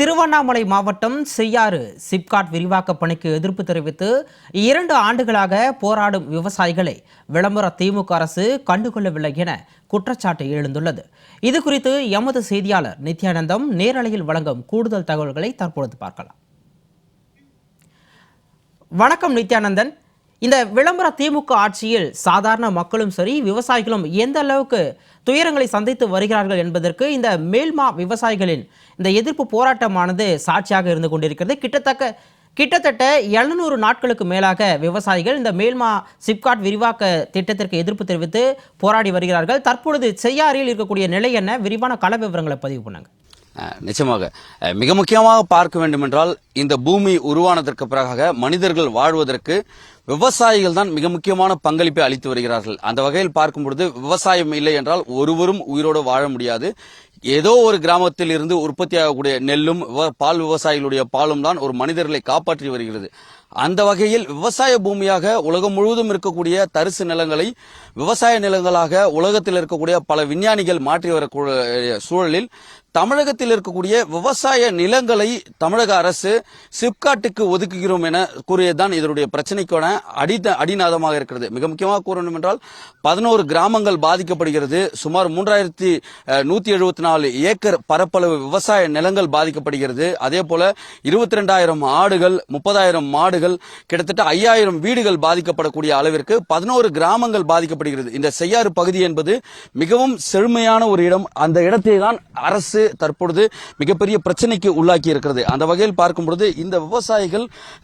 திருவண்ணாமலை மாவட்டம் செய்யாறு சிப்காட் விரிவாக்க பணிக்கு எதிர்ப்பு தெரிவித்து 2 ஆண்டுகளாக போராடும் விவசாயிகளை விளம்பர திமுக அரசு கண்டுகொள்ளவில்லை என குற்றச்சாட்டு எழுந்துள்ளது. இதுகுறித்து எமது செய்தியாளர் நித்யானந்தம் நேரலையில் வழங்கும் கூடுதல் தகவல்களை தற்பொழுது பார்க்கலாம். வணக்கம் நித்யானந்தன். இந்த விளம்பர திமுக ஆட்சியில் சாதாரண மக்களும் சரி விவசாயிகளும் எந்த அளவுக்கு துயரங்களை சந்தித்து வருகிறார்கள் என்பதற்கு இந்த மேல்மா விவசாயிகளின் இந்த எதிர்ப்பு போராட்டமானது சாட்சியாக இருந்து கொண்டிருக்கிறது. கிட்டத்தட்ட 700 நாட்களுக்கு மேலாக விவசாயிகள் இந்த மேல்மா சிப்காட் விரிவாக்க திட்டத்திற்கு எதிர்ப்பு தெரிவித்து போராடி வருகிறார்கள். தற்பொழுது செய்யாறில் இருக்கக்கூடிய நிலை என்ன? விரிவான கள விவரங்களை பதிவு பண்ணுங்க. நிச்சயமாக மிக முக்கியமாக பார்க்க வேண்டும் என்றால், இந்த பூமி உருவானதற்கு பிறகாக மனிதர்கள் வாழ்வதற்கு விவசாயிகள் தான் மிக முக்கியமான பங்களிப்பை அளித்து வருகிறார்கள். அந்த வகையில் பார்க்கும் பொழுது விவசாயம் இல்லை என்றால் ஒருவரும் உயிரோடு வாழ முடியாது. ஏதோ ஒரு கிராமத்தில் இருந்து உற்பத்தி ஆகக்கூடிய நெல்லும் பால் விவசாயிகளுடைய பாலும் தான் ஒரு மனிதர்களை காப்பாற்றி வருகிறது. அந்த வகையில் விவசாய பூமியாக உலகம் முழுவதும் இருக்கக்கூடிய தரிசு நிலங்களை விவசாய நிலங்களாக உலகத்தில் இருக்கக்கூடிய பல விஞ்ஞானிகள் மாற்றி வரக்கூடிய சூழலில் தமிழகத்தில் இருக்கக்கூடிய விவசாய நிலங்களை தமிழக அரசு சிப்காட்டுக்கு ஒதுக்குகிறோம் என கூறியதுதான் இதனுடைய பிரச்சனைக்கான அடிநாதமாக இருக்கிறது. மிக முக்கியமாக கூற வேண்டும் என்றால் 11 கிராமங்கள் பாதிக்கப்படுகிறது. சுமார் 3174 ஏக்கர் பரப்பளவு விவசாய நிலங்கள் பாதிக்கப்படுகிறது. அதே போல 22,000 ஆடுகள், 30,000 மாடுகள், கிட்டத்தட்ட 5,000 வீடுகள் பாதிக்கப்படக்கூடிய அளவிற்கு 11 கிராமங்கள் பாதிக்கப்படுகிறது. இந்த செய்யாறு பகுதி என்பது மிகவும் செழுமையான ஒரு இடம். அந்த இடத்தை தான் அரசு தற்பொழுது மிகப்பெரிய பிரச்சனைக்கு உள்ளாக்கி இருக்கிறது. அந்த வகையில் பார்க்கும் பொழுது இந்த விவசாயிகள்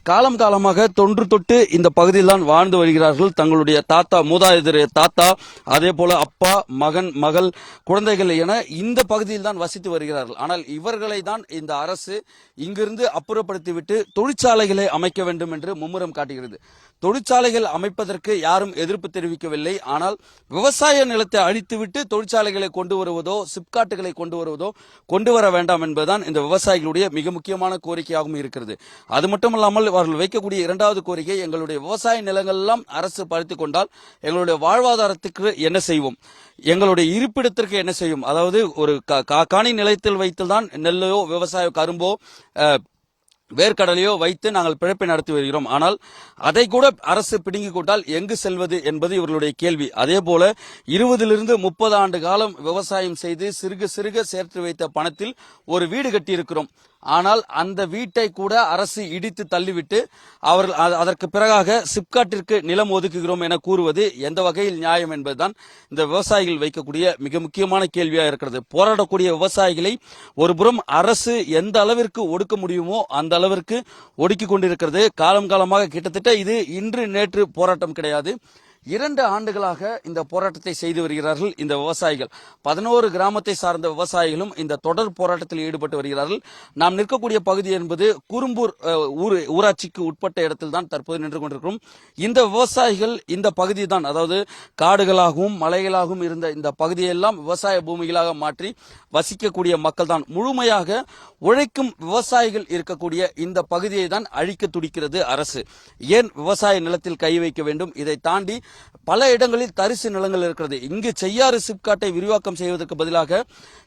காலம் காலமாக தொன்று தொட்டு இந்த பகுதியில் தான் வாழ்ந்து வருகிறார்கள். தங்களுடைய தாத்தா, மூதாதையர் தாத்தா, அதே போல அப்பா, மகன், மகள், குழந்தைகள் என இந்த பகுதியில் தான் வசித்து வருகிறார்கள். ஆனால் இவர்களை தான் இந்த அரசு இங்கிருந்து அப்புறப்படுத்திவிட்டு தொழிற்சாலைகளை அமைக்க வேண்டும் என்று மும்முரம் காட்டுகிறது. தொழிற்சாலைகள் அமைப்பதற்கு யாரும் எதிர்ப்பு தெரிவிக்கவில்லை. ஆனால் விவசாய நிலத்தை அழித்துவிட்டு தொழிற்சாலைகளை கொண்டு வருவதோ சிப்காட்டுகளை கொண்டு வர வேண்டாம் என்பதுதான் இந்த விவசாயிகளுடைய மிக முக்கியமான கோரிக்கையாகவும் இருக்கிறது. அது மட்டுமல்லாமல் அவர்கள் வைக்கக்கூடிய 2வது கோரிக்கை, எங்களுடைய விவசாய நிலங்கள் எல்லாம் அரசு பறித்துக் கொண்டால் எங்களுடைய வாழ்வாதாரத்துக்கு என்ன செய்வோம், எங்களுடைய இருப்பிடத்திற்கு என்ன செய்யும்? அதாவது ஒரு காணி நிலத்தில் வைத்துதான் நெல்லையோ விவசாய கரும்போ வேர்க்கடலையோ வைத்து நாங்கள் பிழைப்பை நடத்தி வருகிறோம். ஆனால் அதை கூட அரசு பிடுங்கிக் கொண்டால் எங்கு செல்வது என்பது இவர்களுடைய கேள்வி. அதே போல 20 to 30 ஆண்டு காலம் விவசாயம் செய்து சிறுக சேர்த்து வைத்த பணத்தில் ஒரு வீடு கட்டியிருக்கிறோம். ஆனால் அந்த வீட்டை கூட அரசு இடித்து தள்ளிவிட்டு அவர்கள் அதற்கு பிறகாக சிப்காட்டிற்கு நிலம் ஒதுக்குகிறோம் என கூறுவது எந்த வகையில் நியாயம் என்பதுதான் இந்த விவசாயிகள் வைக்கக்கூடிய மிக முக்கியமான கேள்வியாக இருக்கிறது. போராடக்கூடிய விவசாயிகளை ஒருபுறம் அரசு எந்த அளவிற்கு ஒடுக்க முடியுமோ அந்த அளவிற்கு ஒடுக்கிக் கொண்டிருக்கிறது. காலமாக கிட்டத்தட்ட இது இன்று நேற்று போராட்டம் கிடையாது. 2 ஆண்டுகளாக இந்த போராட்டத்தை செய்து வருகிறார்கள் இந்த விவசாயிகள். 11 கிராமத்தை சார்ந்த விவசாயிகளும் இந்த தொடர் போராட்டத்தில் ஈடுபட்டு வருகிறார்கள். நாம் நிற்கக்கூடிய பகுதி என்பது குறும்பூர் ஊராட்சிக்கு உட்பட்ட இடத்தில் தான் தற்போது நின்று கொண்டிருக்கிறோம். இந்த விவசாயிகள் இந்த பகுதி தான், அதாவது காடுகளாகவும் மலைகளாகவும் இருந்த இந்த பகுதியெல்லாம் விவசாய பூமிகளாக மாற்றி வசிக்கக்கூடிய மக்கள் தான். முழுமையாக உழைக்கும் விவசாயிகள் இருக்கக்கூடிய இந்த பகுதியை தான் அழிக்க துடிக்கிறது அரசு. ஏன் விவசாய நிலத்தில் கை வைக்க வேண்டும்? இதை தாண்டி பல இடங்களில் தரிசு நிலங்கள் இருக்கிறது. இங்கு செய்யாறு சிப்காட்டை விரிவாக்கம் செய்வதற்கு பதிலாக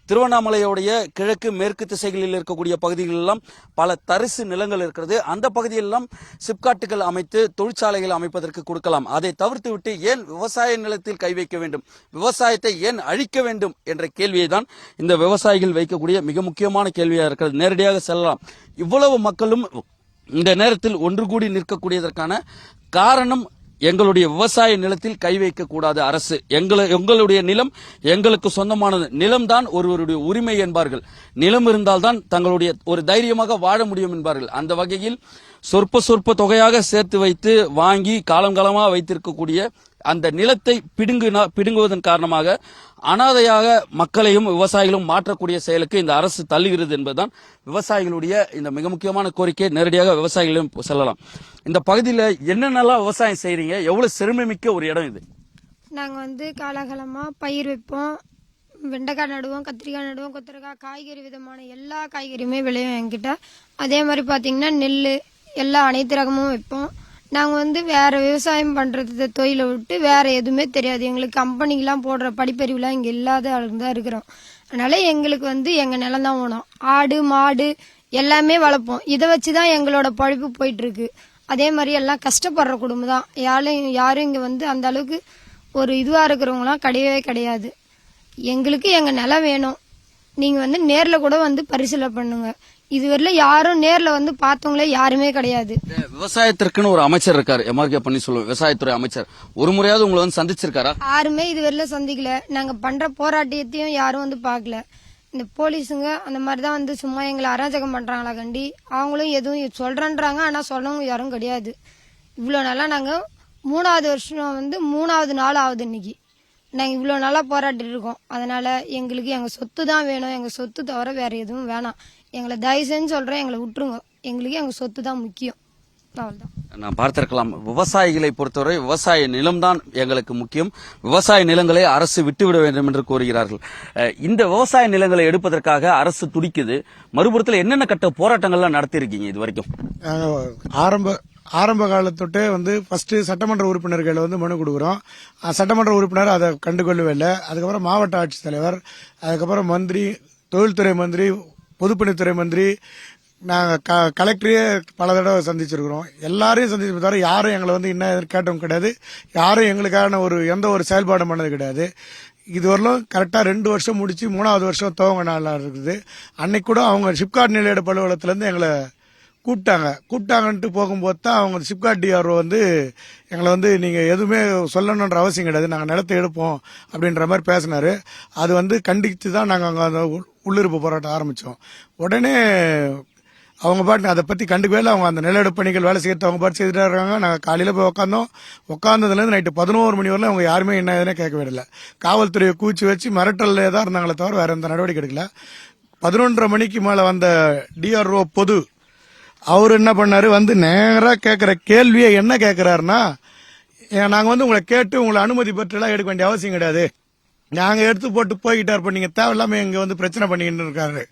திருவண்ணாமலையுடைய கிழக்கு மேற்கு திசைகளில் இருக்கக்கூடிய பகுதிகளில் எல்லாம் பல தரிசு நிலங்கள் இருக்கிறது. அந்த பகுதியெல்லாம் சிப்காட்டுகள் அமைத்து தொழிற்சாலைகள் அமைப்பதற்கு கொடுக்கலாம். அதை தவிர்த்து விட்டு ஏன் விவசாய நிலத்தில் கை வைக்க வேண்டும், விவசாயத்தை ஏன் அழிக்க வேண்டும் என்ற கேள்வியை தான் இந்த விவசாயிகள் வைக்கக்கூடிய மிக முக்கியமான கேள்வியாக இருக்கிறது. நேரடியாக செல்லலாம். இவ்வளவு மக்களும் இந்த நேரத்தில் ஒன்று கூடி நிற்கக்கூடியதற்கான காரணம், எங்களுடைய விவசாய நிலத்தில் கை வைக்க கூடாது அரசு. எங்களுடைய நிலம் எங்களுக்கு சொந்தமானது. நிலம்தான் ஒருவருடைய உரிமை என்பார்கள். நிலம் இருந்தால்தான் தங்களுடைய ஒரு தைரியமாக வாழ முடியும் என்பார்கள். அந்த வகையில் சொற்ப தொகையாக சேர்த்து வைத்து வாங்கி காலமாக வைத்திருக்கக்கூடிய அந்த நிலத்தை பிடுங்குவதன் காரணமாக அனாதையாக மக்களையும் விவசாயிகளும் மாற்றக்கூடிய செயலுக்கு இந்த அரசு தள்ளுகிறது என்பதுதான் விவசாயிகளுடைய இந்த மிக முக்கியமான கோரிக்கை. நேரடியாக விவசாயிகளும் செல்லலாம். இந்த பகுதியில் என்னென்னலாம் விவசாயம் செய்றீங்க? எவ்வளவு செழுமைமிக்க ஒரு இடம் இது? நாங்க காலகாலமா பயிர் வைப்போம். வெண்டைக்காய் நடுவோம், கத்திரிக்காய் நடுவோம், கொத்தரக்காய், காய்கறி விதமான எல்லா காய்கறியுமே விளையும் என்கிட்ட. அதே மாதிரி பாத்தீங்கன்னா நெல், அனைத்து ரகமும் வைப்போம். நாங்கள் வேற விவசாயம் பண்ணுறது தொழிலை விட்டு வேற எதுவுமே தெரியாது. எங்களுக்கு கம்பெனிக்கெலாம் போடுற படிப்பறிவுலாம் இங்கே இல்லாத ஆளுங்க தான் இருக்கிறோம். அதனால எங்களுக்கு எங்கள் நிலம் தான் வேணும். ஆடு மாடு எல்லாமே வளர்ப்போம். இதை வச்சுதான் எங்களோட பழிப்பு போயிட்டு இருக்கு. அதே மாதிரி எல்லாம் கஷ்டப்படுற குடும்பம் தான். யாரும் இங்க வந்து அந்த அளவுக்கு ஒரு இதுவா இருக்கிறவங்களாம் கிடையவே கிடையாது. எங்களுக்கு எங்க நிலம் வேணும். நீங்க வந்து நேர்ல கூட வந்து பரிசீலனை பண்ணுங்க. இதுவரையில யாரும் நேர்ல வந்து பார்த்தவங்களே யாருமே கிடையாது. விவசாயத்திற்குன்னு ஒரு அமைச்சர் இருக்காரு, எம்ஆர்கே பன்னீர்செல்வம், விவசாயத்துறை அமைச்சர். ஒரு முறையாவது உங்களை வந்து சந்திச்சிருக்காரா? யாருமே இதுவரையில சந்திக்கல. நாங்க பண்ற போராட்டத்தையும் யாரும் வந்து பார்க்கல. இந்த போலீஸுங்க அந்த மாதிரிதான் வந்து சும்மா எங்களை அராஜகம் பண்றாங்களா கண்டி. அவங்களும் எதுவும் சொல்றேன்றாங்க, ஆனா சொல்லவும் யாரும் கிடையாது. இவ்வளவு நாளா நாங்க 3வது வருஷம் வந்து 3வது நாள் ஆகுது இன்னைக்கு. நாங்க இவ்வளவு நாளா போராட்டிட்டு இருக்கோம். அதனால எங்களுக்கு எங்க சொத்து தான் வேணும். எங்க சொத்து தவிர வேற எதுவும் வேணாம். எங்களை தயவு செஞ்சு சொல்றேன், எங்களை விட்டுருங்க. எங்களுக்கு எங்க சொத்து தான் முக்கியம். அவ்வளவுதான். நான் பார்த்திருக்கலாம், விவசாயிகளை பொறுத்தவரை விவசாய நிலம்தான் எங்களுக்கு முக்கியம், விவசாய நிலங்களை அரசு விட்டுவிட வேண்டும் என்று கோருகிறார்கள். இந்த விவசாய நிலங்களை எடுப்பதற்காக அரசு துடிக்குது. மறுபுறத்தில் என்னென்ன கட்ட போராட்டங்கள்லாம் நடத்திருக்கீங்க இது வரைக்கும்? ஆரம்ப காலத்தொட்டே வந்து ஃபர்ஸ்ட் சட்டமன்ற உறுப்பினர்கள் வந்து மனு கொடுக்குறோம். சட்டமன்ற உறுப்பினர் அதை கண்டுகொள்ளவே இல்லை. அதுக்கப்புறம் மாவட்ட ஆட்சித்தலைவர், அதுக்கப்புறம் மந்திரி, தொழில்துறை மந்திரி, பொதுப்பணித்துறை மந்திரி, நாங்கள் கலெக்டரையே பல தடவை சந்திச்சிருக்கிறோம். எல்லாரையும் சந்திச்சு தவிர யாரும் எங்களை வந்து இன்னும் கேட்டவும் கிடையாது. யாரும் எங்களுக்கான எந்த ஒரு செயல்பாடும் பண்ணது கிடையாது. இதுவரையிலும் கரெக்டாக 2 வருஷம் முடிச்சு 3வது வருஷம் துவங்க நாளாக இருக்குது. அன்னைக்கு கூட அவங்க ஷிப்காட் நிலையிட அலுவலகத்திலேருந்து எங்களை கூப்பிட்டாங்கன்ட்டு போகும்போது தான் அவங்க ஷிப்காட் டிஆர்ஓ வந்து எங்களை வந்து நீங்கள் எதுவுமே சொல்லணுன்ற அவசியம் கிடையாது, நாங்கள் நிலத்தை எடுப்போம் அப்படின்ற மாதிரி பேசினாரு. அது வந்து கண்டித்து தான் நாங்கள் அங்கே அந்த உள்ளிருப்பு போராட்டம் ஆரம்பித்தோம். உடனே அவங்க பாட்டு அதை பற்றி கண்டுக்கவே இல்லை. அவங்க அந்த நிலஎடுப்பு பணிகள் வேலை செய்யறது அவங்க பாட்டு செய்துட்டு இருக்காங்க. நாங்கள் காலையில் போய் உட்காந்ததுலேருந்து நைட்டு 11 மணி வரல அவங்க யாருமே என்ன எதுனே கேட்கவே இல்லை. காவல்துறையை கூச்சி வச்சு மிரட்டல்லே தான் இருந்தாங்களே தவிர வேற எந்த நடவடிக்கை எடுக்கல. 11:30 மணிக்கு மேலே வந்த டிஆர்ஓ பொது அவர் என்ன பண்ணாரு, வந்து நேரா கேட்கிற கேள்வியை என்ன கேட்கிறாருன்னா, நாங்க வந்து உங்களை கேட்டு உங்களை அனுமதி பெற்றுலாம் எடுக்க வேண்டிய அவசியம் கிடையாது, நாங்க எடுத்து போட்டு போய்கிட்டா இருப்போம், நீங்க தேவையில்லாம இங்க வந்து பிரச்சனை பண்ணிக்கிட்டு இருக்காரு.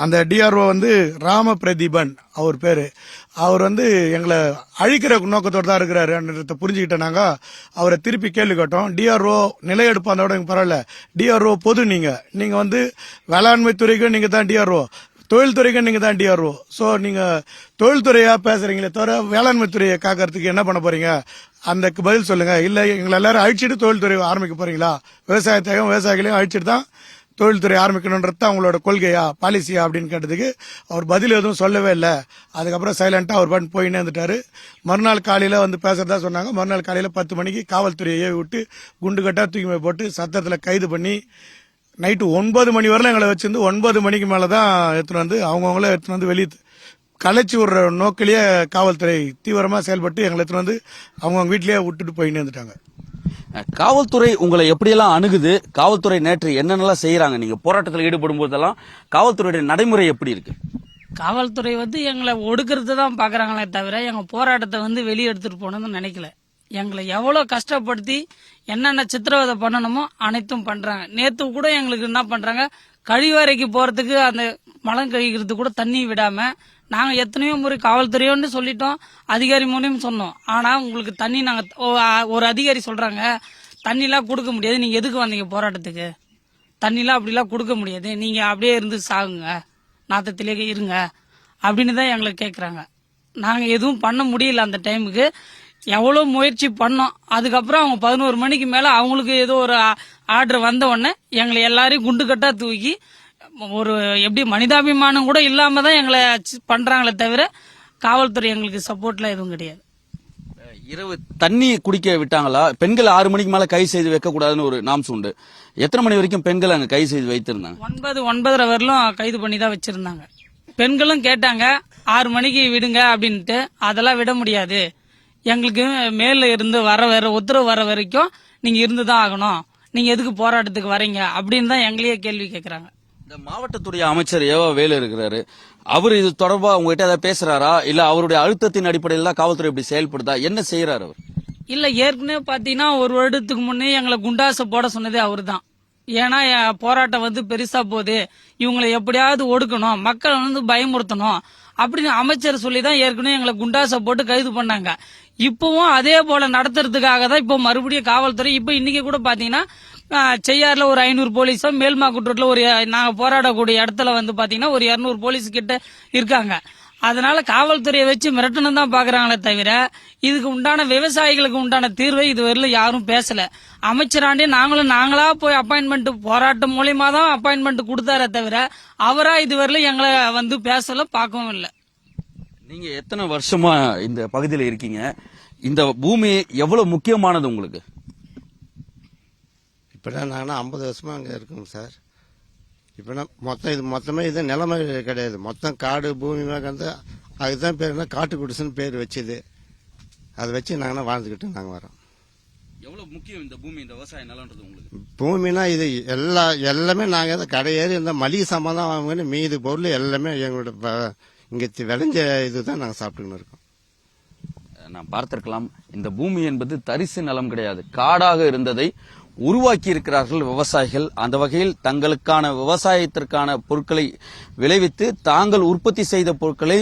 அந்த டிஆர்ஓ வந்து ராம பிரதீபன் அவர் பேரு. அவர் வந்து எங்களை அழிக்கிற நோக்கத்தோடு தான் இருக்கிறாரு புரிஞ்சுக்கிட்டோம். நாங்க அவரை திருப்பி கேள்வி கேட்டோம். டிஆர்ஓ நிலை எடுப்பாந்தோட பரவாயில்ல, டிஆர்ஓ பொது, நீங்க வந்து வேளாண்மை துறைக்கு நீங்க தான் டிஆர்ஓ, தொழில்துறைக்கு நீங்க தான் டிஆர்ஓ. சோ நீங்க தொழில்துறையா பேசுறீங்களே தவிர வேளாண்மை துறையை காக்கிறதுக்கு என்ன பண்ண போறீங்க, அந்த பதில் சொல்லுங்க. இல்ல எங்களை எல்லாரும் அழிச்சிட்டு தொழில்துறை ஆரம்பிக்க போறீங்களா, விவசாயிகளையும் அழிச்சிட்டு தான் தொழில்துறை ஆரம்பிக்கணும்ன்றது அவங்களோட கொள்கையா, பாலிசியா அப்படின்னு கேட்டதுக்கு அவர் பதில் எதுவும் சொல்லவே இல்லை. அதுக்கப்புறம் சைலண்டா அவர் பாட்டு போயின்னே இருந்துட்டாரு. மறுநாள் காலையில வந்து பேசுறதா சொன்னாங்க. மறுநாள் காலையில 10 மணிக்கு காவல்துறையை விட்டு குண்டு கட்டா தூக்கி போட்டு சத்தத்துல கைது பண்ணி நைட்டு 9 மணி வரல எங்களை வச்சிருந்து 9 மணிக்கு மேலதான் எடுத்துன்னு வந்து அவங்கவுங்கள எடுத்துன்னு வந்து வெளியே கலைச்சி விடுற நோக்கிலேயே காவல்துறை தீவிரமா செயல்பட்டு எங்களை எடுத்துன்னு வந்து அவங்கவுங்க வீட்லயே விட்டுட்டு போயின்னு இருந்துட்டாங்க. காவல்துறை உங்களை எப்படியெல்லாம் அணுகுது, காவல்துறை நேற்று என்னென்னலாம் செய்யறாங்க, நீங்க போராட்டத்தில் ஈடுபடும் போதெல்லாம் காவல்துறையுடைய நடைமுறை எப்படி இருக்கு? காவல்துறை வந்து எங்களை ஒடுக்கிறது தான் பாக்குறாங்களே தவிர எங்க போராட்டத்தை வந்து வெளியே எடுத்துட்டு போகணும்னு நினைக்கல. எங்களை எவ்வளவு கஷ்டப்படுத்தி என்னென்ன சித்திரவதை பண்ணணுமோ அனைத்தும் பண்றாங்க. நேத்து கூட எங்களுக்கு என்ன பண்றாங்க, கழிவறைக்கு போறதுக்கு அந்த மலம் கழிக்கிறதுக்கு கூட தண்ணி விடாம நாங்க எத்தனையோ முறை காவல்துறையோன்னு சொல்லிட்டோம், அதிகாரி மூலியம் சொன்னோம். ஆனா உங்களுக்கு தண்ணி நாங்க ஒரு அதிகாரி சொல்றாங்க தண்ணிலாம் கொடுக்க முடியாது, நீங்க எதுக்கு வந்தீங்க போராட்டத்துக்கு, தண்ணிலாம் அப்படிலாம் கொடுக்க முடியாது, நீங்க அப்படியே இருந்து சாகுங்க, நாத்தத்திலே இருங்க அப்படின்னு தான் எங்களை கேட்கறாங்க. நாங்க எதுவும் பண்ண முடியல. அந்த டைமுக்கு எவ்வளவு முயற்சி பண்ணோம். அதுக்கப்புறம் அவங்க 11 மணிக்கு மேல அவங்களுக்கு ஏதோ ஒரு ஆர்டர் வந்த உடனே எங்களை எல்லாரையும் குண்டு கட்டா தூக்கி ஒரு எப்படி மனிதாபிமானம் கூட இல்லாம தான் எங்களை பண்றாங்களே தவிர காவல்துறை எங்களுக்கு சப்போர்ட்லாம் எதுவும் கிடையாது. இரவு தண்ணி குடிக்க விட்டாங்களா? பெண்கள் 6 மணிக்கு மேல கை செய்து வைக்க கூடாதுன்னு ஒரு நாம்ஸ் உண்டு. எத்தனை மணி வரைக்கும் பெண்கள் அங்க கை செய்து வைத்திருந்தாங்க? 9:30 வரலும் கைது பண்ணி தான் வச்சிருந்தாங்க. பெண்களும் கேட்டாங்க 6 மணிக்கு விடுங்க அப்படின்ட்டு. அதெல்லாம் விட முடியாது, எங்களுக்கு மேல இருந்து வர உத்தரவு வர வரைக்கும் நீங்க இருந்துதான் ஆகணும், நீங்க எதுக்கு போராட்டத்துக்கு வரீங்க அப்படின்னு தான் எங்களையே கேள்வி கேட்கறாங்க. இந்த மாவட்டத்துடைய அமைச்சர் ஏவா வேலு இருக்கிறாரு, அவர் இது தொடர்பா உங்ககிட்ட ஏதாவது பேசுறாரா, இல்ல அவருடைய அழுத்தத்தின் அடிப்படையில் தான் காவல்துறை இப்படி செயல்படுதா, என்ன செய்யறாரு அவர்? இல்ல ஏற்கனவே பாத்தீங்கன்னா 1 வருடத்துக்கு முன்னே எங்களை குண்டாச போட சொன்னதே அவரு தான். ஏன்னா போராட்டம் வந்து பெருசா போகுது, இவங்களை எப்படியாவது ஒடுக்கணும், மக்கள் வந்து பயமுறுத்தணும் அப்படின்னு அமைச்சர் சொல்லிதான் ஏற்கனவே எங்களை குண்டாச போட்டு கைது பண்ணாங்க. இப்பவும் அதே போல நடத்துறதுக்காக தான் இப்போ மறுபடியும் காவல்துறை இப்ப இன்னைக்கு கூட பாத்தீங்கன்னா செய்யாறுல ஒரு 500 போலீஸும், மேல்மாக்குற்றூர்ல ஒரு நாங்க போராடக்கூடிய இடத்துல வந்து பாத்தீங்கன்னா ஒரு 200 போலீஸ் கிட்ட இருக்காங்க. அதனால காவல்துறையை வச்சு மிரட்டணும் தான் பாக்குறாங்களே தவிர இதுக்கு உண்டான விவசாயிகளுக்கு உண்டான தீர்வை இதுவரையிலும் யாரும் பேசல. அமைச்சராண்டி நாங்களா போய் அப்பாயின்மெண்ட் போராட்டம் மூலியமா தான் அப்பாயின்மெண்ட் கொடுத்தாரே தவிர அவரா இதுவரையிலும் எங்களை வந்து பேசல, பார்க்கவும் இல்லை. நீங்க எத்தனை வருஷமா இந்த பகுதியில் இருக்கீங்க? இந்த பூமி எவ்வளவு முக்கியமானது உங்களுக்கு? இப்போதான் நாங்கள் 50 வருஷமா அங்கே இருக்கோங்க சார். இப்போ மொத்தமே இது நிலைமை கிடையாது. மொத்தம் காடு பூமி வந்து அதுதான் பேர் என்ன காட்டு குடிசுன்னு பேர் வச்சுது. அதை வச்சு நாங்கள் வாழ்ந்துக்கிட்டு நாங்கள் வரோம். எவ்வளவு முக்கியம் இந்த பூமி, இந்த விவசாய நிலம்ன்றது உங்களுக்கு? பூமினா இது எல்லாமே நாங்கள் கடையேறி இந்த மளிகை சாமான் தான் வாங்குன்னு மீதி பொருள் எல்லாமே எங்களோட இங்கே விளைஞ்ச இதுதான் நாங்கள் சாப்பிட்டுன்னு இருக்கோம். நாம் பார்த்திருக்கலாம், இந்த பூமி என்பது தரிசு நிலம் கிடையாது, காடாக இருந்ததை உருவாக்கி இருக்கிறார்கள் விவசாயிகள். அந்த வகையில் தங்களுக்கான விவசாயத்திற்கான பொருட்களை விளைவித்து தாங்கள் உற்பத்தி செய்த பொருட்களை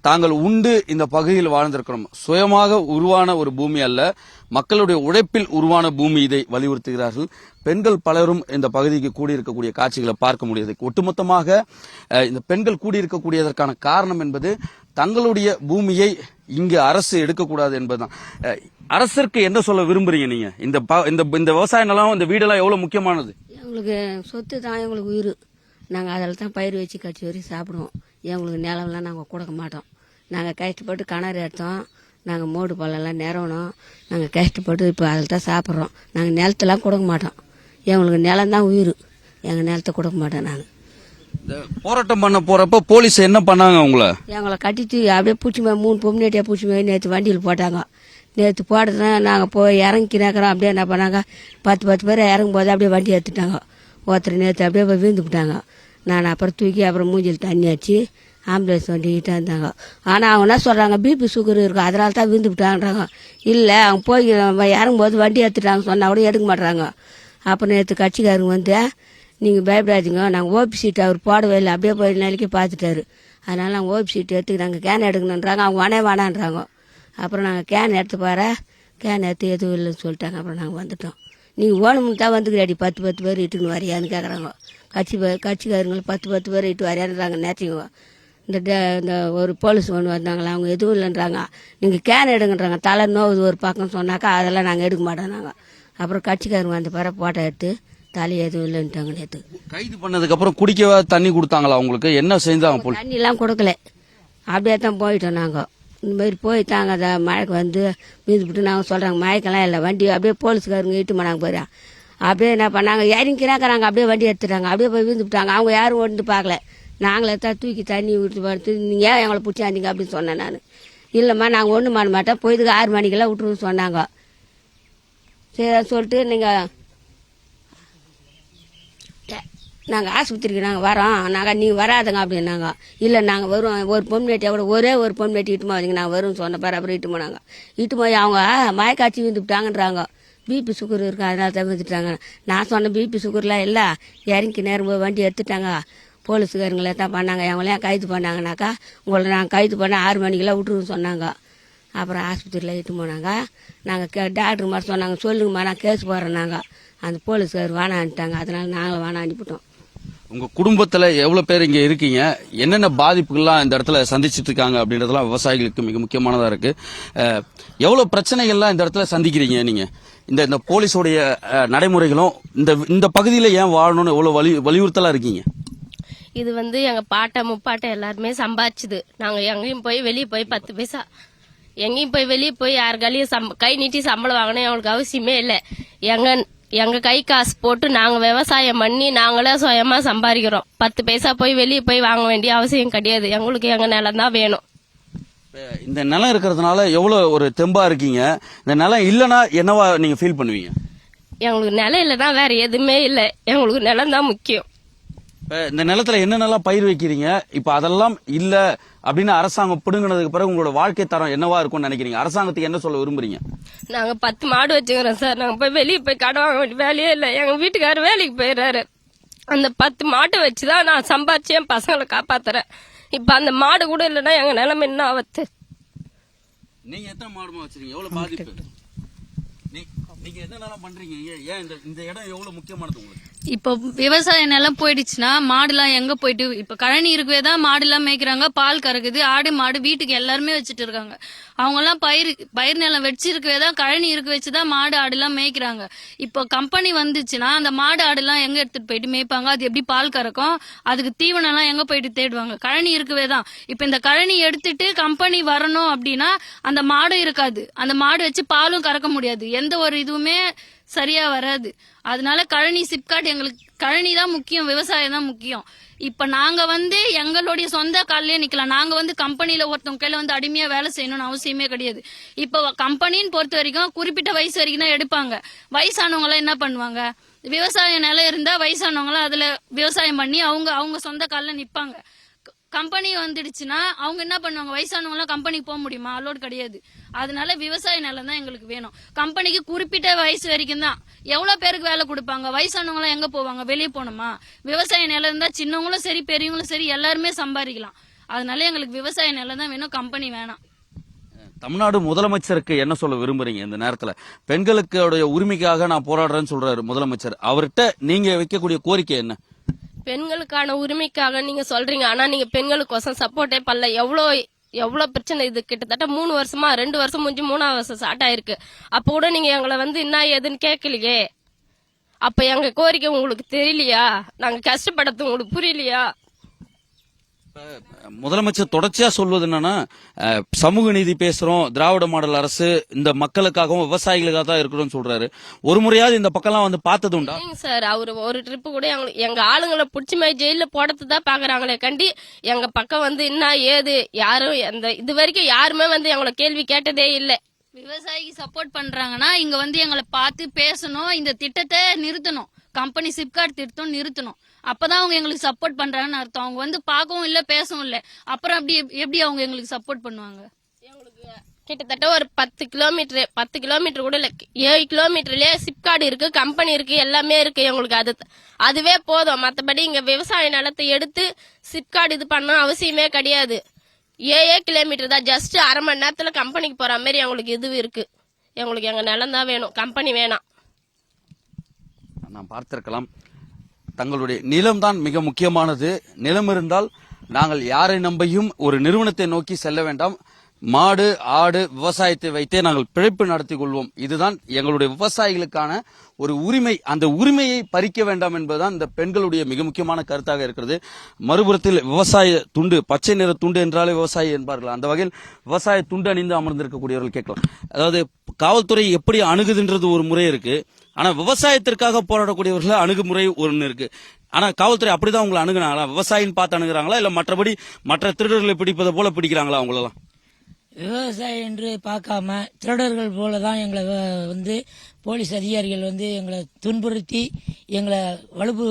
தாங்கள் உண்டு இந்த பகுதியில் வாழ்ந்திருக்கிறோம். சுயமாக உருவான ஒரு பூமி அல்ல, மக்களுடைய உழைப்பில் உருவான பூமி, இதை வலியுறுத்துகிறார்கள். பெண்கள் பலரும் இந்த பகுதிக்கு கூடியிருக்கக்கூடிய காட்சிகளை பார்க்க முடியாது. ஒட்டுமொத்தமாக இந்த பெண்கள் கூடியிருக்கக்கூடியதற்கான காரணம் என்பது தங்களுடைய பூமியை இங்கு அரசு எடுக்கக்கூடாது என்பதுதான். அரசிற்கு என்ன சொல்ல விரும்புறீங்க நீங்க? இந்த விவசாய நிலம், இந்த வீடெல்லாம் எவ்வளவு முக்கியமானது? எங்களுக்கு சொத்து தான் எங்களுக்கு உயிர். நாங்கள் அதில் தான் பயிர் வச்சு கட்சி வரைக்கும் சாப்பிடுவோம். எங்களுக்கு நிலம்லாம் நாங்கள் கொடுக்க மாட்டோம். நாங்கள் கஷ்டப்பட்டு கிணறு எடுத்தோம், நாங்கள் மோடு பள்ளம்லாம் நிறவணும், நாங்கள் கஷ்டப்பட்டு இப்போ அதில் தான் சாப்பிட்றோம். நாங்கள் நிலத்தெல்லாம் கொடுக்க மாட்டோம். எங்களுக்கு நிலம் தான் உயிர், எங்கள் நிலத்தை கொடுக்க மாட்டோம். நாங்கள் போராட்டம் பண்ண போறப்ப போலீஸ் என்ன பண்ணாங்க? எங்களை கட்டிட்டு அப்படியே பூச்சி 3 பொம்னேட்டியா பூச்சி மாதிரி நேற்று வண்டியில் போட்டாங்க. நேற்று போடுறதுனா நாங்கள் போய் இறங்கினாக்கிறோம். அப்படியே என்ன பண்ணாங்க, 10 பேர் இறங்கும் போது அப்படியே வண்டி எடுத்துட்டாங்க. ஒருத்தர் நேற்று அப்படியே போய் வீழ்ந்து விட்டாங்க. நான் அப்புறம் தூக்கி அப்புறம் மூஞ்சில் தண்ணி வச்சு ஆம்புலன்ஸ் வண்டிக்கிட்ட இருந்தாங்க. ஆனால் அவங்க என்ன சொல்கிறாங்க, பிபி சுகர் இருக்கும் அதனால தான் வீழ்ந்து விட்டாங்கன்றாங்க. இல்லை, அவங்க போய் இறங்கும்போது வண்டி எடுத்துட்டாங்க சொன்னால் கூட எடுக்க மாட்டுறாங்க. அப்போ நேற்று கட்சிக்காரங்க வந்து, நீங்கள் பயப்படாதீங்க, நாங்கள் ஓபி சீட்டு அவர் போடவே இல்லை, அப்படியே போய் நிலைக்கு பார்த்துட்டாரு, அதனால நாங்கள் ஓபி சீட்டு எடுத்து நாங்கள் கேன் எடுக்கணுன்றாங்க. அவங்க வேணான்றாங்க. அப்புறம் நாங்கள் கேன் எடுத்து பாரு, கேன் எடுத்து எதுவும் இல்லைன்னு சொல்லிட்டாங்க. அப்புறம் நாங்கள் வந்துட்டோம். நீங்கள் ஓணுமுன்னு தான் வந்துக்கிறாடி 10 பேர் இட்டுன்னு வரையான்னு கேட்குறாங்க. கட்சிக்காரங்களை 10 பேர் இட்டு வரையான்றாங்க. நேற்றுங்க இந்த ஒரு போலீஸ் ஒன்று வந்தாங்களா, அவங்க எதுவும் இல்லைன்றாங்க. நீங்கள் கேன் எடுங்கன்றாங்க. தலை நோவுது ஒரு பக்கம் சொன்னாக்கா அதெல்லாம் நாங்கள் எடுக்க மாட்டோம். நாங்கள் அப்புறம் கட்சிக்காரங்க வந்த பிற போட்டோ எடுத்து தலை எதுவும் இல்லைன்ட்டாங்க. நேற்று கைது பண்ணதுக்கு அப்புறம் குடிக்கவா தண்ணி கொடுத்தாங்களா உங்களுக்கு? என்ன செஞ்சாங்க? தண்ணிலாம் கொடுக்கல, அப்படியே தான் போயிட்டோம். நாங்கள் இந்த மாதிரி போயிட்டாங்க. அதை மழைக்கு வந்து மீந்துவிட்டு நாங்கள் சொல்கிறாங்க மழைக்கெல்லாம் இல்லை, வண்டி அப்படியே போலீஸ்காரங்க இட்டு போனாங்க போயிடா. அப்படியே என்ன பண்ணாங்க, இறங்கிக்கிறாங்க, அப்படியே வண்டி எடுத்துட்டாங்க, அப்படியே போய் வீந்து விட்டாங்க. அவங்க யாரும் ஒன்று பார்க்கல, நாங்களே தான் தூக்கி தண்ணி விட்டு பார்த்து நீங்கள் ஏன் எங்களை பிடிச்சாந்தீங்க அப்படின்னு சொன்னேன் நான். இல்லைம்மா நாங்கள் ஒன்றும் பண்ண மாட்டோம், போயதுக்கு 6 மணிக்கெல்லாம் விட்டுருன்னு சொன்னாங்க. சரி சொல்லிட்டு நாங்கள் ஆஸ்பத்திரிக்கு நாங்கள் வரோம், நீங்கள் வராதுங்க அப்படின்னாங்க. இல்லை நாங்கள் வருவோம், ஒரு பொம்னேட்டியா கூட ஒரே ஒரு பொம்னேட்டி இட்டுமா வந்தீங்க, நாங்கள் வருவோம் சொன்ன பாரு. அப்புறம் இட்டு போனாங்க. இட்டு போய் அவங்க மயக்காட்சி விந்துவிட்டாங்கன்றாங்க. பிபி சுகர் இருக்கு அதனால தான் விந்துட்டாங்க. நான் சொன்னேன் பிபி சுகர்லாம் இல்லை, இறங்கி நேரம் போய் வண்டி எடுத்துட்டாங்க. போலீஸுக்காரங்களே தான் பண்ணாங்க. அவங்களையும் கைது பண்ணாங்கனாக்கா உங்களை நாங்கள் கைது பண்ண 6 மணிக்கெல்லாம் விட்டுருன்னு சொன்னாங்க. அப்புறம் ஆஸ்பத்திரியில் இட்டு போனாங்க. நாங்கள் டாக்டர் மாதிரி சொன்னாங்க, சொல்லுங்கம்மா நான் கேஸ் போடுறேன். நாங்கள் அந்த போலீஸ்கார் வேணான்ட்டாங்க, அதனால நாங்களும் வேணாம் அனுப்பிட்டோம். உங்க குடும்பத்துல எவ்வளவு பேர் இங்க இருக்கீங்க, என்னென்ன பாதிப்புகள்லாம் இந்த இடத்துல சந்திச்சிட்டு இருக்காங்க அப்படின்றதெல்லாம் விவசாயிகளுக்கு மிக முக்கியமானதா இருக்கு. எவ்வளவு பிரச்சனைகள்லாம் இந்த இடத்துல சந்திக்கிறீங்க நீங்க? இந்த போலீஸோடைய நடைமுறைகளும் இந்த பகுதியில ஏன் வாழணும்னு எவ்வளவு வலியுறுத்தலா இருக்கீங்க? இது வந்து எங்க பாட்டை முப்பாட்டை எல்லாருமே சம்பாதிச்சுது. நாங்க எங்கேயும் போய் வெளியே போய் 10 பைசா எங்கேயும் போய் வெளியே போய் யாருக்காலையும் கை நீட்டி சம்பளம் வாங்கணும் எங்களுக்கு அவசியமே இல்லை. எங்க கை காசு போட்டு நாங்க விவசாயம் பண்ணி நாங்களே சுயமா சம்பாதிக்கிறோம். 10 பைசா போய் வெளியே போய் வாங்க வேண்டிய அவசியம் கிடையாது. எங்களுக்கு எங்க நிலம் தான் வேணும். இந்த நிலம் இருக்கிறதுனால எவ்வளவு ஒரு தெம்பா இருக்கீங்க. இந்த நிலம் இல்லைன்னா என்னவா நீங்க ஃபீல் பண்ணுவீங்க? எங்களுக்கு நிலம் இல்லைன்னா வேற எதுவுமே இல்லை, எங்களுக்கு நிலம் தான் முக்கியம். இந்த நிலத்துல என்னென்னலாம் பயிர் வைக்கிறீங்க? இப்ப அதெல்லாம் இல்ல அப்படின்னு அரசாங்கம் பிடுங்கினதுக்கு பிறகு உங்களோட வாழ்க்கை தரம் என்னவா இருக்கும்னு நினைக்கிறீங்க? அரசாங்கத்துக்கு என்ன சொல்ல விரும்புறீங்க? நாங்க 10 மாடு வச்சுக்கிறோம் சார். நாங்க போய் வெளியே போய் கடன் வாங்க வேண்டிய வேலையே இல்லை. எங்க வீட்டுக்காரர் வேலைக்கு போயிடுறாரு. அந்த 10 மாட்டை வச்சுதான் நான் சம்பாதிச்சு என் பசங்களை காப்பாத்துறேன். இப்ப அந்த மாடு கூட இல்லைன்னா எங்க நிலைமை என்ன ஆபத்து? நீங்க எத்தனை மாடுமா வச்சிருக்கீங்க? எவ்வளவு பாதிப்பு? நீங்க என்னென்னலாம் பண்றீங்க? ஏன் இந்த இடம் எவ்வளவு முக்கியமானது உங்களுக்கு? இப்போ விவசாய நிலம் போயிடுச்சுன்னா மாடுலாம் எங்க போயிட்டு, இப்ப கழனி இருக்கவே தான் மாடுலாம் மேய்க்கிறாங்க, பால் கறக்குது, ஆடு மாடு வீட்டுக்கு எல்லாருமே வச்சுட்டு இருக்காங்க. அவங்க எல்லாம் பயிர் நிலம் வச்சிருக்கவே தான், கழனி இருக்க வச்சுதான் மாடு ஆடு எல்லாம் மேய்க்கிறாங்க. இப்போ கம்பெனி வந்துச்சுன்னா அந்த மாடு ஆடு எல்லாம் எங்க எடுத்துட்டு போயிட்டு மேய்ப்பாங்க? அது எப்படி பால் கறக்கும்? அதுக்கு தீவனம் எல்லாம் எங்க போயிட்டு தேடுவாங்க? கழனி இருக்கவே தான். இப்ப இந்த கழனி எடுத்துட்டு கம்பெனி வரணும் அப்படின்னா அந்த மாடு இருக்காது, அந்த மாடு வச்சு பாலும் கறக்க முடியாது, எந்த ஒரு இதுவுமே சரியா வராது. அதனால கழனி சிப்காட் எங்களுக்கு கழனி தான் முக்கியம், விவசாயம் தான் முக்கியம். இப்ப நாங்க எங்களுடைய சொந்த காலிலே நிக்கலாம். நாங்க கம்பெனில ஒருத்தவங்க கையில அடிமையா வேலை செய்யணும்னு அவசியமே கிடையாது. இப்ப கம்பெனின்னு பொறுத்த வரைக்கும் குறிப்பிட்ட வயசு வரைக்கும் தான் எடுப்பாங்க. வயசானவங்க எல்லாம் என்ன பண்ணுவாங்க? விவசாய நிலம் இருந்தா வயசானவங்க எல்லாம் அதுல விவசாயம் பண்ணி அவங்க சொந்த காலில நிப்பாங்க. கம்பெனி வந்துடுச்சுன்னா அவங்க என்ன பண்ணுவாங்க? வயசானவங்க எல்லாம் கம்பெனிக்கு போக முடியுமா? அலோட் கிடையாது. அதனால விவசாய நிலம் தான் எங்களுக்கு வேணும். கம்பெனிக்கு குறிப்பிட்ட வயசு வரைக்கும் தான். எவ்வளவு பேருக்கு வேலை கொடுப்பாங்க? வயசானவங்க எல்லாம் எங்க போவாங்க? வெளியே போகணுமா? விவசாய நிலம் இருந்தா சின்னவங்களும் சரி பெரியவங்களும் சரி எல்லாருமே சம்பாதிக்கலாம். அதனால எங்களுக்கு விவசாய நிலம் தான் வேணும், கம்பெனி வேணாம். தமிழ்நாடு முதலமைச்சருக்கு என்ன சொல்ல விரும்புறீங்க இந்த நேரத்துல? பெண்களுக்கு உரிமைக்காக நான் போராடுறேன்னு சொல்றாரு முதலமைச்சர். அவர்கிட்ட நீங்க வைக்கக்கூடிய கோரிக்கை என்ன? பெண்களுக்கான உரிமைக்காக நீங்க சொல்றீங்க, ஆனா நீங்க பெண்களுக்கோசம் சப்போர்ட்டே பண்ணல. எவ்வளவு பிரச்சனை இது. கிட்டத்தட்ட 3 வருஷமா, 2 வருஷம் முடிஞ்சு 3ஆவது வருஷம் ஸ்டார்ட் ஆயிருக்கு. அப்ப கூட நீங்க எங்களை என்ன ஏதுன்னு கேட்கலையே. அப்ப எங்க கோரிக்கை உங்களுக்கு தெரியலையா? நாங்க கஷ்டப்படறது உங்களுக்கு புரியலையா? முதலமைச்சர் தொடர்ச்சியா சொல்வது என்னன்னா, சமூக நீதி பேசுறோம், திராவிட மாடல் அரசு இந்த மக்களுக்காகவும் விவசாயிகளுக்காக தான் இருக்கணும்னு சொல்றாரு. ஒரு முறையாவது இந்த பக்கம்லாம் பார்த்தது உண்டா? சார், அவரு ஒரு ட்ரிப்பு கூட எங்க ஆளுங்களை புடிச்சு மாதிரி ஜெயில போடத்து தான் பாக்குறாங்களே கண்டி எங்க பக்கம் என்ன ஏது யாரும் இது வரைக்கும் யாருமே எங்களை கேள்வி கேட்டதே இல்லை. விவசாயிக்கு சப்போர்ட் பண்றாங்கன்னா இங்க எங்களை பார்த்து பேசணும், இந்த திட்டத்தை நிறுத்தணும், கம்பெனி சிப்காட் திட்டம் நிறுத்தணும். அப்பதான் அவங்க எங்களுக்கு சப்போர்ட் பண்றாங்கன்னு அர்த்தம். அவங்க பார்க்கவும் இல்ல பேசவும் இல்ல, அப்புறம் எப்படி அவங்க எங்களுக்கு சப்போர்ட் பண்ணுவாங்க? எங்களுக்கு கிட்டத்தட்ட ஒரு 10 கிலோமீட்டர் கூட இல்ல, 7 கிலோமீட்டர்லயே சிப்காட் இருக்கு, கம்பெனி இருக்கு, எல்லாமே இருக்கு. எங்களுக்கு அதுவே போதும். மத்தபடி இங்க விவசாய நிலத்தை எடுத்து சிப்காட் இது பண்ண அவசியமே கிடையாது. 7 கிலோமீட்டர் தான், ஜஸ்ட் அரை மணி நேரத்துல கம்பெனிக்கு போற மாதிரி எங்களுக்கு இது இருக்கு. எங்களுக்கு எங்க நிலம் தான் வேணும், கம்பெனி வேணாம். நாம் பார்த்திருக்கலாம், தங்களுடைய நிலம்தான் மிக முக்கியமானது. நிலம் இருந்தால் நாங்கள் யாரை நம்பியும் ஒரு நிறுவனத்தை நோக்கி செல்ல வேண்டாம். மாடு ஆடு விவசாயத்தை வைத்தே நாங்கள் பிழைப்பு நடத்தி கொள்வோம். இதுதான் எங்களுடைய விவசாயிகளுக்கான ஒரு உரிமை. அந்த உரிமையை பறிக்க வேண்டாம் என்பதுதான் இந்த பெண்களுடைய மிக முக்கியமான கருத்தாக இருக்கிறது. மறுபுறத்தில் விவசாய துண்டு, பச்சை நிற துண்டு என்றாலே விவசாயி என்பார்கள். அந்த வகையில் விவசாய துண்டு அணிந்து அமர்ந்திருக்கக்கூடியவர்கள் கேட்கலாம். அதாவது காவல்துறை எப்படி அணுகுதுன்றது ஒரு முறை இருக்கு, ஆனா விவசாயத்திற்காக போராடக்கூடியவர்கள் அணுகுமுறை ஒன்று இருக்கு. ஆனா காவல்துறை அப்படிதான் உங்களை அணுகுனாங்களா? விவசாயின்னு பார்த்து அணுகுறாங்களா, இல்ல மற்றபடி மற்ற திருடர்களை பிடிப்பதை போல பிடிக்கிறாங்களா அவங்களெல்லாம்? விவசாயி என்று பார்க்காம திருடர்கள் போல தான் எங்களை போலீஸ் அதிகாரிகள் எங்களை துன்புறுத்தி எங்களை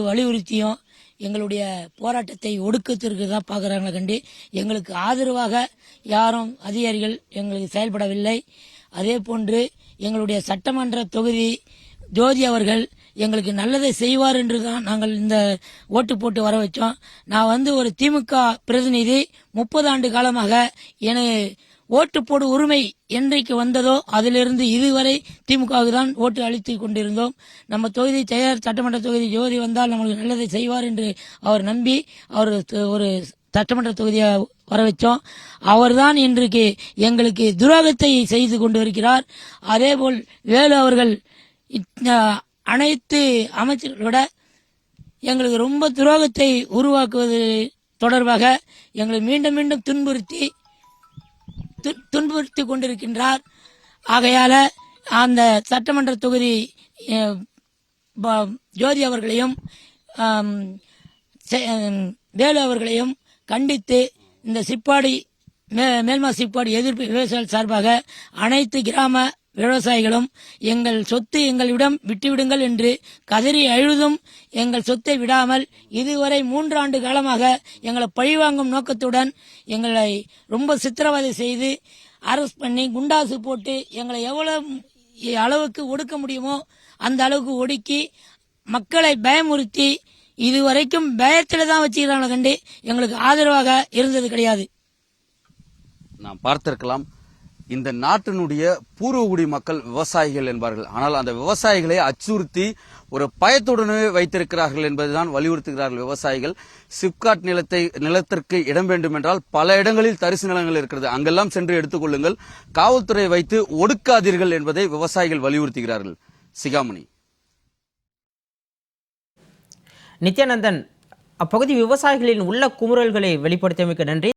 வலியுறுத்தியும் எங்களுடைய போராட்டத்தை ஒடுக்கத்திற்கு தான் பார்க்குறாங்களே கண்டு எங்களுக்கு ஆதரவாக யாரும் அதிகாரிகள் எங்களுக்கு செயல்படவில்லை. அதே போன்று எங்களுடைய சட்டமன்ற தொகுதி ஜோதி அவர்கள் எங்களுக்கு நல்லதை செய்வார் என்று தான் நாங்கள் இந்த ஓட்டு போட்டு வர வச்சோம். நான் ஒரு திமுக பிரதிநிதி, 30 ஆண்டு காலமாக என ஓட்டு போடு உரிமை என்றைக்கு வந்ததோ அதிலிருந்து இதுவரை திமுகவுக்கு தான் ஓட்டு அளித்து கொண்டிருந்தோம். நம்ம தொகுதி சட்டமன்ற தொகுதி ஜோதி வந்தால் நம்மளுக்கு நல்லதை செய்வார் என்று அவர் நம்பி அவர் ஒரு சட்டமன்ற தொகுதியை வர வச்சோம். அவர்தான் இன்றைக்கு எங்களுக்கு துரோகத்தை செய்து கொண்டு இருக்கிறார். அதேபோல் வேலு அவர்கள் அனைத்து அமைச்சர்களோட எங்களுக்கு ரொம்ப துரோகத்தை உருவாக்குவது தொடர்பாக எங்களை மீண்டும் மீண்டும் துன்புறுத்தி கொண்டிருக்கின்றார். ஆகையால அந்த சட்டமன்ற தொகுதி ஜோதி அவர்களையும் வேலு அவர்களையும் கண்டித்து இந்த சிப்பாடி மேல்மா சிப்பாடி எதிர்ப்பு விவசாயிகள் சார்பாக அனைத்து கிராம விவசாயிகளும் எங்கள் சொத்து எங்களிடம் விட்டுவிடுங்கள் என்று கதறி அழுதும் எங்கள் சொத்தை விடாமல் இதுவரை 3 ஆண்டு காலமாக எங்களை பழிவாங்கும் நோக்கத்துடன் எங்களை ரொம்ப சித்திரவதை செய்து அரெஸ்ட் பண்ணி குண்டாசு போட்டு எங்களை எவ்வளவு அளவுக்கு ஒடுக்க முடியுமோ அந்த அளவுக்கு ஒடுக்கி மக்களை பயமுறுத்தி இதுவரைக்கும் பயத்தில் தான் வச்சுக்கிறாங்க கண்டு எங்களுக்கு ஆதரவாக இருந்தது கிடையாது. நாம் பார்த்திருக்கலாம், இந்த நாட்டினுடைய பூர்வகுடி மக்கள் விவசாயிகள் என்பார்கள். ஆனால் அந்த விவசாயிகளை அச்சுறுத்தி ஒரு பயத்துடனே வைத்திருக்கிறார்கள் என்பதுதான் வலியுறுத்துகிறார்கள் விவசாயிகள். சிப்காட் நிலத்திற்கு இடம் வேண்டும் என்றால் பல இடங்களில் தரிசு நிலங்கள் இருக்கிறது, அங்கெல்லாம் சென்று எடுத்துக்கொள்ளுங்கள், காவல்துறை வைத்து ஒடுக்காதீர்கள் என்பதை விவசாயிகள் வலியுறுத்துகிறார்கள். சிகாமணி. நித்யானந்தன், அப்பகுதி விவசாயிகளின் உள்ள குமுறல்களை வெளிப்படுத்தியமைக்கு நன்றி.